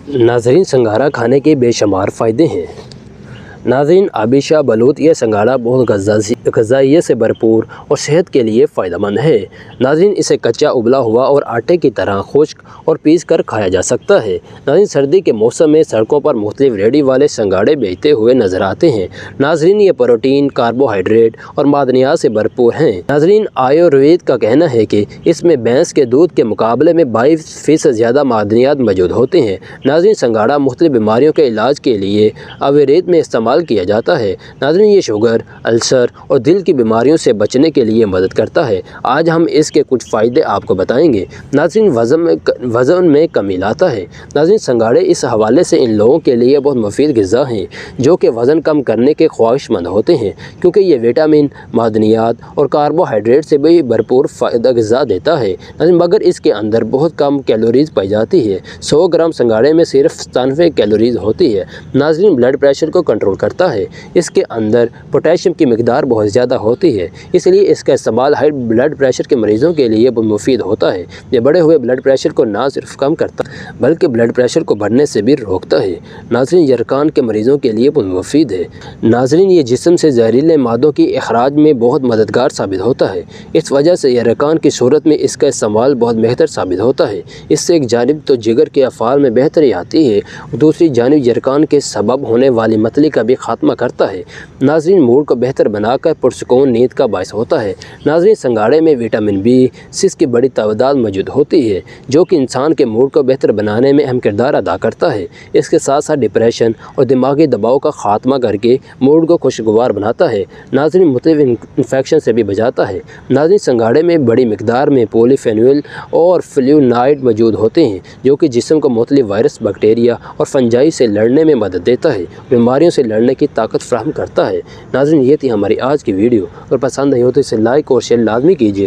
ناظرین، سنگھارا کھانے کے بے شمار فائدے ہیں۔ ناظرین، آبیشہ بلوط یہ سنگھارا بہت غذائیت سے بھرپور اور صحت کے لیے فائدہ مند ہے۔ ناظرین، اسے کچا، ابلا ہوا اور آٹے کی طرح خشک اور پیس کر کھایا جا سکتا ہے۔ ناظرین، سردی کے موسم میں سڑکوں پر مختلف ریڑھی والے سنگھاڑے بیچتے ہوئے نظر آتے ہیں۔ ناظرین، یہ پروٹین، کاربوہائیڈریٹ اور معدنیات سے بھرپور ہیں۔ ناظرین، آیوروید کا کہنا ہے کہ اس میں بھینس کے دودھ کے مقابلے میں 22% زیادہ معدنیات موجود ہوتے ہیں۔ ناظرین، سنگھاڑا مختلف بیماریوں کے علاج کے لیے آیوروید میں استعمال کیا جاتا ہے۔ ناظرین، یہ شوگر، السر اور دل کی بیماریوں سے بچنے کے لیے مدد کرتا ہے۔ آج ہم اس کے کچھ فائدے آپ کو بتائیں گے۔ ناظرین، وزن میں کمی لاتا ہے۔ ناظرین، سنگھاڑے اس حوالے سے ان لوگوں کے لیے بہت مفید غذا ہیں جو کہ وزن کم کرنے کے خواہش مند ہوتے ہیں، کیونکہ یہ وٹامن، معدنیات اور کاربوہائیڈریٹ سے بھی بھرپور فائدہ غذا دیتا ہے۔ ناظرین، مگر اس کے اندر بہت کم کیلوریز پائی جاتی ہے۔ 100 گرام سنگھاڑے میں صرف 97 کیلوریز ہوتی ہے۔ ناظرین، بلڈ پریشر کو کنٹرول کرتا ہے۔ اس کے اندر پوٹاشیم کی مقدار بہت زیادہ ہوتی ہے، اس لیے اس کا استعمال ہائی بلڈ پریشر کے مریضوں کے لیے بہت مفید ہوتا ہے۔ یہ بڑھے ہوئے بلڈ پریشر کو نہ صرف کم کرتا ہے بلکہ بلڈ پریشر کو بڑھنے سے بھی روکتا ہے۔ ناظرین، یرقان کے مریضوں کے لیے بہت مفید ہے۔ ناظرین، یہ جسم سے زہریلے مادوں کی اخراج میں بہت مددگار ثابت ہوتا ہے۔ اس وجہ سے یرقان کی صورت میں اس کا استعمال بہت بہتر ثابت ہوتا ہے۔ اس سے ایک جانب تو جگر کے افعال میں بہتری آتی ہے اور دوسری جانب یرقان کے سبب ہونے والی متلی کا بھی خاتمہ کرتا ہے۔ ناظرین، موڈ کو بہتر بنا کر پرسکون نیند کا باعث ہوتا ہے۔ ناظرین، سنگھاڑے میں وٹامن B6 کی بڑی تعداد موجود ہوتی ہے جو کہ انسان کے موڈ کو بہتر بنانے میں اہم کردار ادا کرتا ہے۔ اس کے ساتھ ساتھ ڈپریشن اور دماغی دباؤ کا خاتمہ کر کے موڈ کو خوشگوار بناتا ہے۔ ناظرین، مختلف انفیکشن سے بھی بچاتا ہے۔ ناظرین، سنگھاڑے میں بڑی مقدار میں پولی فینول اور فلیونائڈ موجود ہوتے ہیں جو کہ جسم کو مختلف وائرس، بیکٹیریا اور فنجائی سے لڑنے میں مدد دیتا ہے، بیماریوں سے لڑنے کی طاقت فراہم کرتا ہے۔ ناظرین، یہ تھی ہماری آج کی ویڈیو۔ اگر پسند آئی ہو تو اسے لائک اور شیئر لازمی کیجیے۔